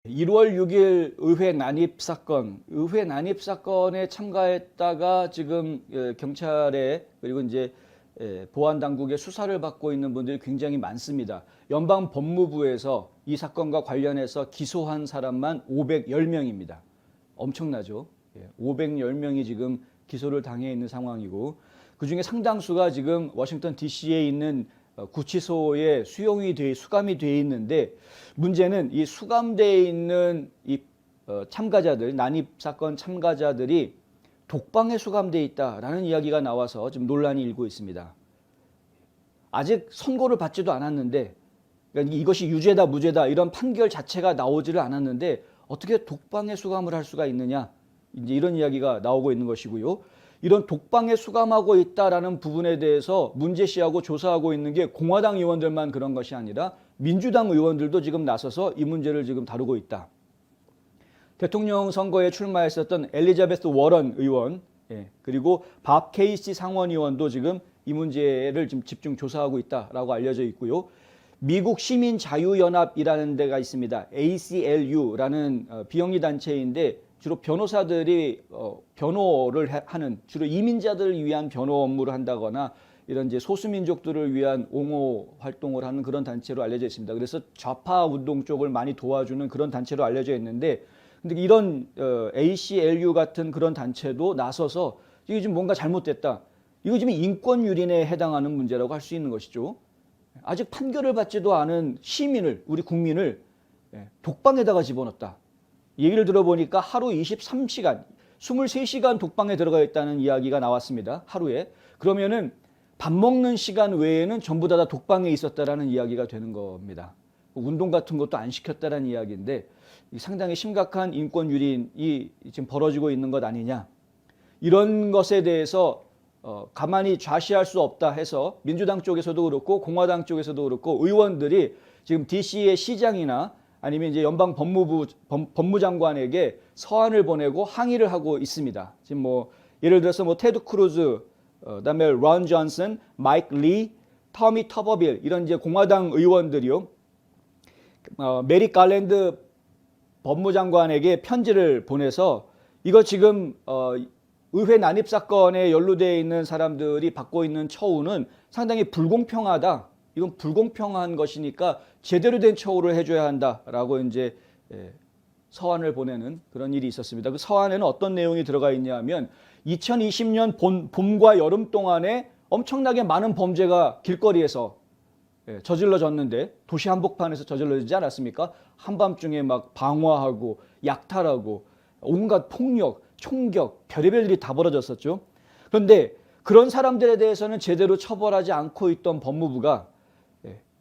1월 6일 의회 난입 사건에 참가했다가 지금 경찰에 그리고 이제 보안 당국의 수사를 받고 있는 분들이 굉장히 많습니다. 연방 법무부에서 이 사건과 관련해서 기소한 사람만 510명입니다. 엄청나죠? 510명이 지금 기소를 당해 있는 상황이고, 그중에 상당수가 지금 워싱턴 DC에 있는 구치소에 수감이 돼 있는데, 문제는 이 수감되어 있는 이 참가자들, 난입 사건 참가자들이 독방에 수감되어 있다라는 이야기가 나와서 지금 논란이 일고 있습니다. 아직 선고를 받지도 않았는데, 그러니까 이것이 유죄다 무죄다 이런 판결 자체가 나오지를 않았는데 어떻게 독방에 수감을 할 수가 있느냐, 이제 이런 이야기가 나오고 있는 것이고요. 이런 독방에 수감하고 있다라는 부분에 대해서 문제시하고 조사하고 있는 게 공화당 의원들만 그런 것이 아니라 민주당 의원들도 지금 나서서 이 문제를 지금 다루고 있다. 대통령 선거에 출마했었던 엘리자베스 워런 의원, 그리고 밥 케이시 상원의원도 지금 이 문제를 지금 집중 조사하고 있다라고 알려져 있고요. 미국 시민자유연합이라는 데가 있습니다. ACLU라는 비영리 단체인데 주로 변호사들이 변호를 하는, 주로 이민자들을 위한 변호 업무를 한다거나 이런 이제 소수민족들을 위한 옹호 활동을 하는 그런 단체로 알려져 있습니다. 그래서 좌파 운동 쪽을 많이 도와주는 그런 단체로 알려져 있는데, 근데 이런 ACLU 같은 그런 단체도 나서서 이게 지금 뭔가 잘못됐다, 이거 지금 인권 유린에 해당하는 문제라고 할 수 있는 것이죠. 아직 판결을 받지도 않은 시민을, 우리 국민을 독방에다가 집어넣었다. 얘기를 들어보니까 하루 23시간, 23시간 독방에 들어가 있다는 이야기가 나왔습니다. 하루에. 그러면은 밥 먹는 시간 외에는 전부 다 독방에 있었다라는 이야기가 되는 겁니다. 운동 같은 것도 안 시켰다라는 이야기인데 상당히 심각한 인권 유린이 지금 벌어지고 있는 것 아니냐. 이런 것에 대해서 가만히 좌시할 수 없다 해서 민주당 쪽에서도 그렇고 공화당 쪽에서도 그렇고 의원들이 지금 DC의 시장이나 아니면 이제 연방 법무장관에게 서한을 보내고 항의를 하고 있습니다. 지금 뭐 예를 들어서 뭐 테드 크루즈, 그다음에 론 존슨, 마이크 리, 터미 터버빌 이런 이제 공화당 의원들이요, 메리 갈랜드 법무장관에게 편지를 보내서 이거 지금 의회 난입 사건에 연루되어 있는 사람들이 받고 있는 처우는 상당히 불공평하다. 이건 불공평한 것이니까 제대로 된 처우를 해줘야 한다라고 이제 서한을 보내는 그런 일이 있었습니다. 그 서한에는 어떤 내용이 들어가 있냐면 2020년 봄과 여름 동안에 엄청나게 많은 범죄가 길거리에서 저질러졌는데, 도시 한복판에서 저질러지지 않았습니까? 한밤중에 막 방화하고 약탈하고 온갖 폭력, 총격, 별의별 일이 다 벌어졌었죠. 그런데 그런 사람들에 대해서는 제대로 처벌하지 않고 있던 법무부가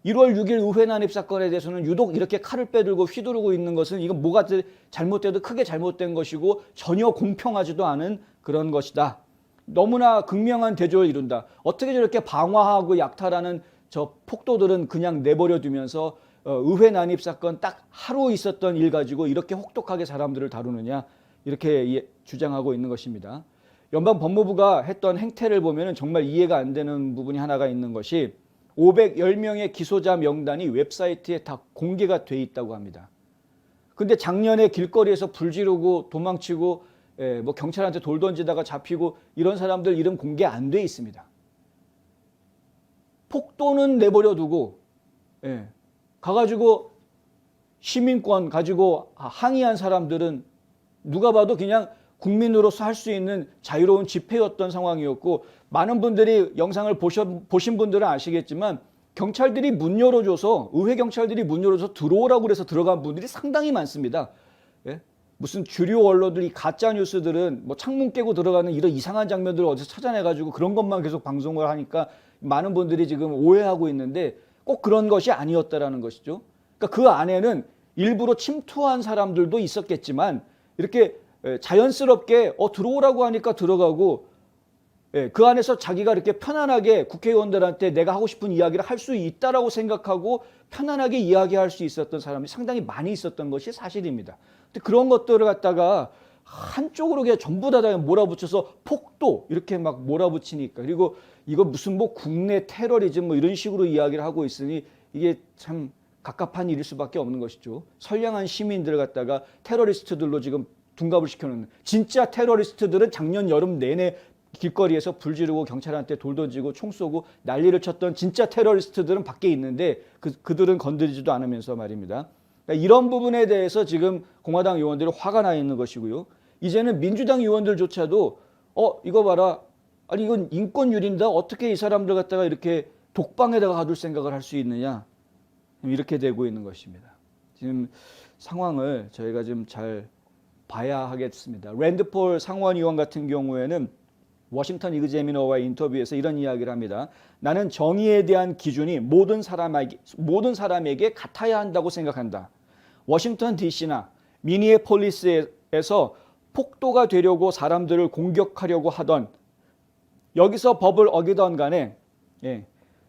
1월 6일 의회 난입 사건에 대해서는 유독 이렇게 칼을 빼들고 휘두르고 있는 것은 이건 뭐가 잘못돼도 크게 잘못된 것이고 전혀 공평하지도 않은 그런 것이다. 너무나 극명한 대조를 이룬다. 어떻게 저렇게 방화하고 약탈하는 저 폭도들은 그냥 내버려 두면서 의회 난입 사건 딱 하루 있었던 일 가지고 이렇게 혹독하게 사람들을 다루느냐, 이렇게 주장하고 있는 것입니다. 연방 법무부가 했던 행태를 보면 정말 이해가 안 되는 부분이 하나가 있는 것이 510명의 기소자 명단이 웹사이트에 다 공개가 돼 있다고 합니다. 근데 작년에 길거리에서 불 지르고 도망치고 뭐 경찰한테 돌 던지다가 잡히고 이런 사람들 이름 공개 안 돼 있습니다. 폭도는 내버려 두고 가가지고 시민권 가지고 항의한 사람들은 누가 봐도 그냥 국민으로서 할 수 있는 자유로운 집회였던 상황이었고, 많은 분들이 영상을 보신 분들은 아시겠지만 경찰들이 문 열어줘서, 의회 경찰들이 문 열어줘서 들어오라고 그래서 들어간 분들이 상당히 많습니다. 무슨 주류 언론들이 가짜 뉴스들은 뭐 창문 깨고 들어가는 이런 이상한 장면들을 어디서 찾아내가지고 그런 것만 계속 방송을 하니까 많은 분들이 지금 오해하고 있는데 꼭 그런 것이 아니었다라는 것이죠. 그러니까 그 안에는 일부러 침투한 사람들도 있었겠지만 이렇게 자연스럽게 들어오라고 하니까 들어가고, 그 안에서 자기가 이렇게 편안하게 국회의원들한테 내가 하고 싶은 이야기를 할 수 있다라고 생각하고 편안하게 이야기할 수 있었던 사람이 상당히 많이 있었던 것이 사실입니다. 근데 그런 것들을 갖다가 한쪽으로 그냥 전부 다 몰아붙여서 폭도 이렇게 막 몰아붙이니까, 그리고 이거 무슨 뭐 국내 테러리즘 뭐 이런 식으로 이야기를 하고 있으니 이게 참 갑갑한 일일 수밖에 없는 것이죠. 선량한 시민들을 갖다가 테러리스트들로 지금 둔갑을 시켜놓는, 진짜 테러리스트들은 작년 여름 내내 길거리에서 불 지르고 경찰한테 돌 던지고 총 쏘고 난리를 쳤던 진짜 테러리스트들은 밖에 있는데 그들은 건드리지도 않으면서 말입니다. 그러니까 이런 부분에 대해서 지금 공화당 의원들이 화가 나 있는 것이고요. 이제는 민주당 의원들조차도 이거 봐라, 아니 이건 인권유린다, 어떻게 이 사람들 갖다가 이렇게 독방에다가 가둘 생각을 할 수 있느냐, 이렇게 되고 있는 것입니다. 지금 상황을 저희가 좀 잘 봐야 하겠습니다. 랜드폴 상원의원 같은 경우에는 워싱턴 이그제미너와의 인터뷰에서 이런 이야기를 합니다. 나는 정의에 대한 기준이 모든 사람에게 같아야 한다고 생각한다. 워싱턴 DC나 미니애폴리스에서 폭도가 되려고 사람들을 공격하려고 하던, 여기서 법을 어기던 간에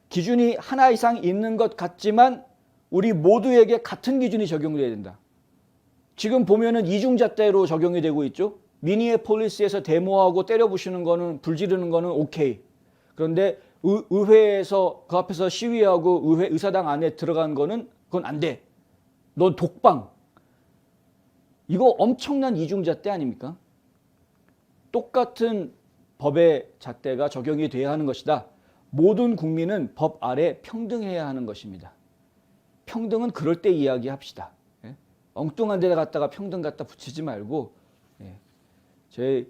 기준이 하나 이상 있는 것 같지만 우리 모두에게 같은 기준이 적용돼야 된다. 지금 보면은 이중잣대로 적용이 되고 있죠. 미니애폴리스에서 데모하고 때려부시는 거는, 불 지르는 거는 오케이. 그런데 의회에서 그 앞에서 시위하고 의사당 안에 들어간 거는 그건 안 돼. 넌 독방. 이거 엄청난 이중잣대 아닙니까? 똑같은 법의 잣대가 적용이 돼야 하는 것이다. 모든 국민은 법 아래 평등해야 하는 것입니다. 평등은 그럴 때 이야기합시다. 엉뚱한 데다 갖다가 평등 갖다 붙이지 말고, 제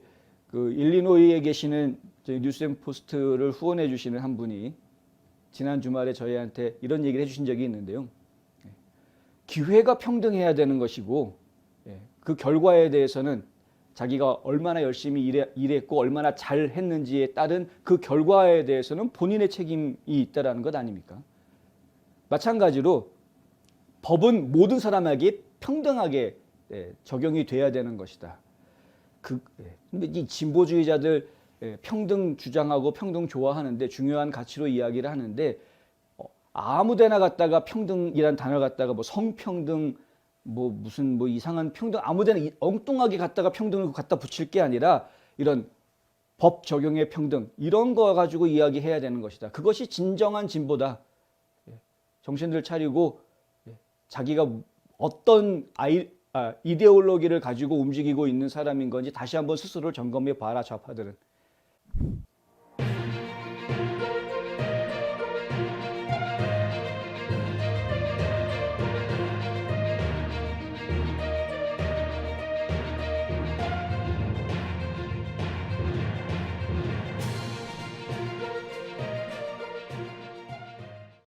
일리노이에 계시는 저희 뉴스앤포스트를 후원해 주시는 한 분이 지난 주말에 저희한테 이런 얘기를 해주신 적이 있는데요. 기회가 평등해야 되는 것이고, 그 결과에 대해서는 자기가 얼마나 열심히 일했고 얼마나 잘했는지에 따른 그 결과에 대해서는 본인의 책임이 있다는 것 아닙니까? 마찬가지로 법은 모든 사람에게 평등하게 적용이 돼야 되는 것이다. 근데 이 진보주의자들 평등 주장하고 평등 좋아하는데, 중요한 가치로 이야기를 하는데, 아무데나 갖다가 평등이란 단어 갖다가 뭐 성평등, 뭐 무슨 뭐 이상한 평등, 아무데나 엉뚱하게 갖다가 평등을 갖다 붙일 게 아니라 이런 법 적용의 평등, 이런 거 가지고 이야기해야 되는 것이다. 그것이 진정한 진보다. 정신들 차리고 자기가 어떤 이데올로기를 가지고 움직이고 있는 사람인 건지 다시 한번 스스로를 점검해 봐라, 좌파들은.